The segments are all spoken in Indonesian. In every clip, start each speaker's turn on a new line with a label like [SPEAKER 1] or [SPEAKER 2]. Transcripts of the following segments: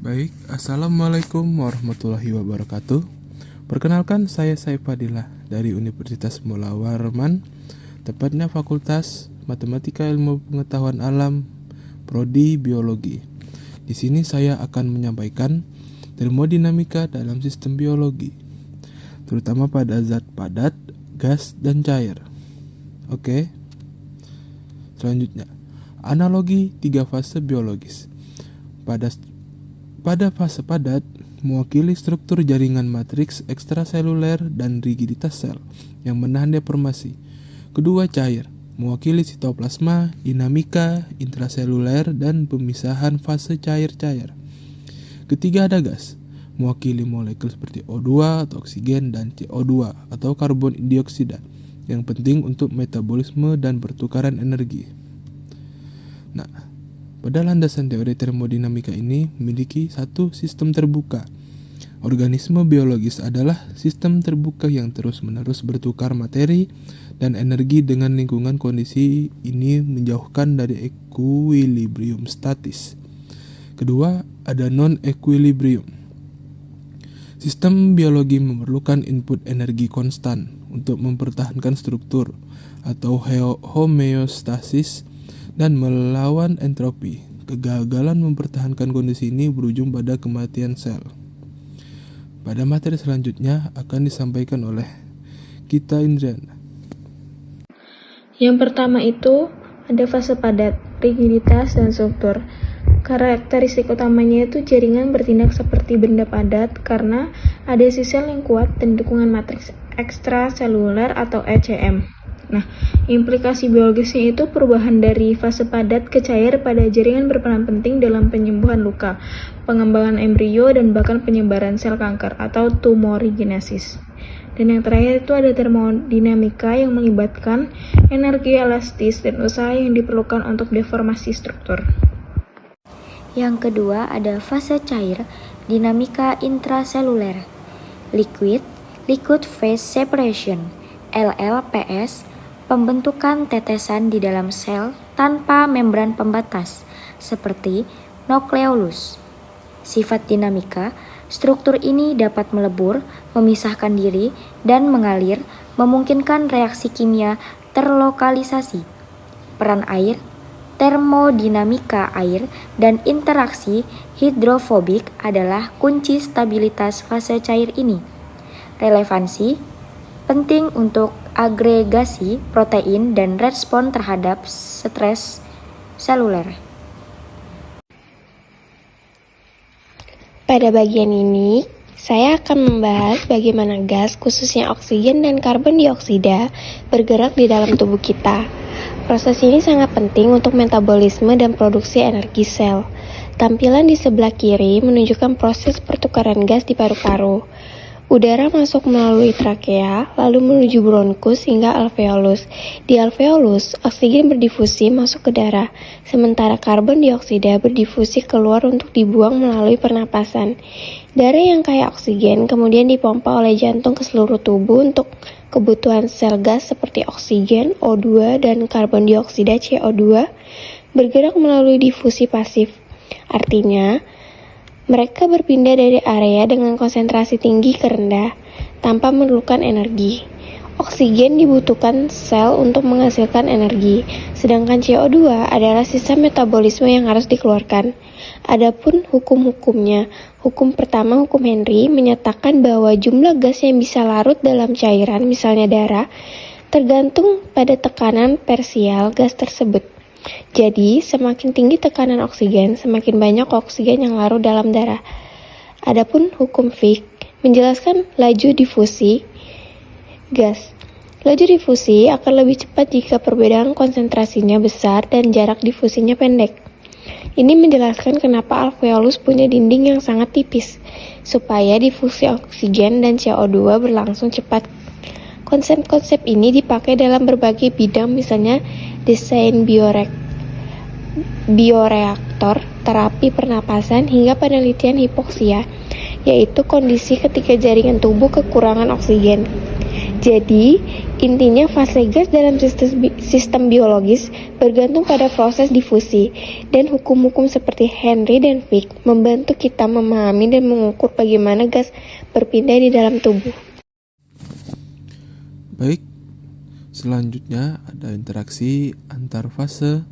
[SPEAKER 1] Baik, Assalamualaikum warahmatullahi wabarakatuh. Perkenalkan, saya Saifadillah dari Universitas Mula Warman, tepatnya Fakultas Matematika Ilmu Pengetahuan Alam, Prodi Biologi. Di sini saya akan menyampaikan termodinamika dalam sistem biologi, terutama pada zat padat, gas, dan cair. Oke. Selanjutnya, analogi 3 fase biologis. Pada fase padat, mewakili struktur jaringan matriks ekstraseluler dan rigiditas sel yang menahan deformasi. Kedua, cair, mewakili sitoplasma, dinamika intraseluler, dan pemisahan fase cair-cair. Ketiga, ada gas, mewakili molekul seperti O2 atau oksigen dan CO2 atau karbon dioksida yang penting untuk metabolisme dan pertukaran energi. Nah, pada landasan teori termodinamika ini memiliki satu sistem terbuka. Organisme biologis adalah sistem terbuka yang terus-menerus bertukar materi dan energi dengan lingkungan. Kondisi ini menjauhkan dari equilibrium statis. Kedua, ada non-equilibrium. Sistem biologi memerlukan input energi konstan untuk mempertahankan struktur atau homeostasis dan melawan entropi. Kegagalan mempertahankan kondisi ini berujung pada kematian sel. Pada materi selanjutnya akan disampaikan oleh Gita Indriana.
[SPEAKER 2] Yang pertama itu ada fase padat, rigiditas, dan struktur. Karakteristik utamanya itu jaringan bertindak seperti benda padat karena adhesi sel yang kuat dan dukungan matriks ekstraseluler atau ECM. Nah, implikasi biologisnya itu perubahan dari fase padat ke cair pada jaringan berperan penting dalam penyembuhan luka, pengembangan embrio, dan bahkan penyebaran sel kanker atau tumorigenesis. Dan yang terakhir itu ada termodinamika yang melibatkan energi elastis dan usaha yang diperlukan untuk deformasi struktur.
[SPEAKER 3] Yang kedua ada fase cair, dinamika intraseluler, liquid phase separation, LLPS, pembentukan tetesan di dalam sel tanpa membran pembatas, seperti nukleolus. Sifat dinamika, struktur ini dapat melebur, memisahkan diri, dan mengalir, memungkinkan reaksi kimia terlokalisasi. Peran air, termodinamika air, dan interaksi hidrofobik adalah kunci stabilitas fase cair ini. Relevansi, penting untuk agregasi protein dan respon terhadap stres seluler.
[SPEAKER 4] Pada bagian ini, saya akan membahas bagaimana gas, khususnya oksigen dan karbon dioksida, bergerak di dalam tubuh kita. Proses ini sangat penting untuk metabolisme dan produksi energi sel. Tampilan di sebelah kiri menunjukkan proses pertukaran gas di paru-paru. Udara masuk melalui trakea, lalu menuju bronkus hingga alveolus. Di alveolus, oksigen berdifusi masuk ke darah, sementara karbon dioksida berdifusi keluar untuk dibuang melalui pernapasan. Darah yang kaya oksigen kemudian dipompa oleh jantung ke seluruh tubuh untuk kebutuhan sel gas seperti oksigen, O2, dan karbon dioksida CO2 bergerak melalui difusi pasif. Artinya, mereka berpindah dari area dengan konsentrasi tinggi ke rendah, tanpa memerlukan energi. Oksigen dibutuhkan sel untuk menghasilkan energi, sedangkan CO2 adalah sisa metabolisme yang harus dikeluarkan. Adapun hukum-hukumnya, hukum pertama, hukum Henry, menyatakan bahwa jumlah gas yang bisa larut dalam cairan, misalnya darah, tergantung pada tekanan parsial gas tersebut. Jadi, semakin tinggi tekanan oksigen, semakin banyak oksigen yang larut dalam darah. Adapun hukum Fick menjelaskan laju difusi gas. Laju difusi akan lebih cepat jika perbedaan konsentrasinya besar dan jarak difusinya pendek. Ini menjelaskan kenapa alveolus punya dinding yang sangat tipis, supaya difusi oksigen dan CO2 berlangsung cepat. Konsep-konsep ini dipakai dalam berbagai bidang, misalnya desain bioreaktor, terapi pernapasan, hingga penelitian hipoksia, yaitu kondisi ketika jaringan tubuh kekurangan oksigen. Jadi, Intinya, fase gas dalam sistem biologis bergantung pada proses difusi, dan hukum-hukum seperti Henry dan Fick membantu kita memahami dan mengukur bagaimana gas berpindah di dalam tubuh.
[SPEAKER 1] Baik, selanjutnya ada interaksi antar fase,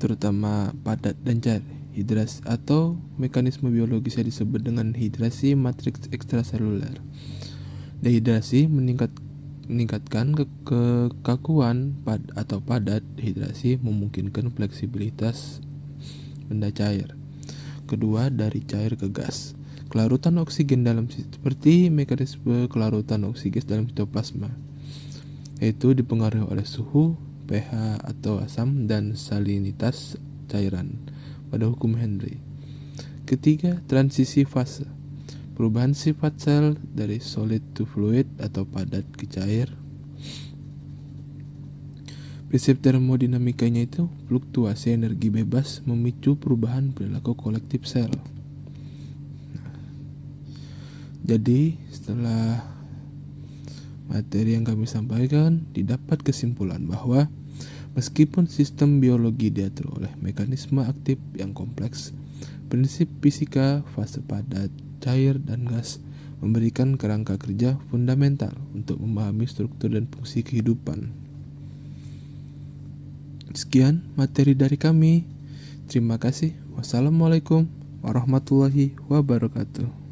[SPEAKER 1] terutama padat dan cair. Hidrasi atau mekanisme biologis yang disebut dengan hidrasi matriks ekstraseluler. Dehidrasi meningkatkan kekakuan atau padat. Hidrasi memungkinkan fleksibilitas benda cair. Kedua, dari cair ke gas. Kelarutan oksigen seperti mekanisme kelarutan oksigen dalam sitoplasma, yaitu dipengaruhi oleh suhu, pH atau asam, dan salinitas cairan pada hukum Henry. Ketiga, transisi fase. Perubahan sifat sel dari solid to fluid atau padat ke cair. Prinsip termodinamikanya itu fluktuasi energi bebas memicu perubahan perilaku kolektif sel. Jadi, setelah materi yang kami sampaikan, didapat kesimpulan bahwa meskipun sistem biologi diatur oleh mekanisme aktif yang kompleks, prinsip fisika fase padat, cair, dan gas memberikan kerangka kerja fundamental untuk memahami struktur dan fungsi kehidupan. Sekian materi dari kami. Terima kasih. Wassalamualaikum warahmatullahi wabarakatuh.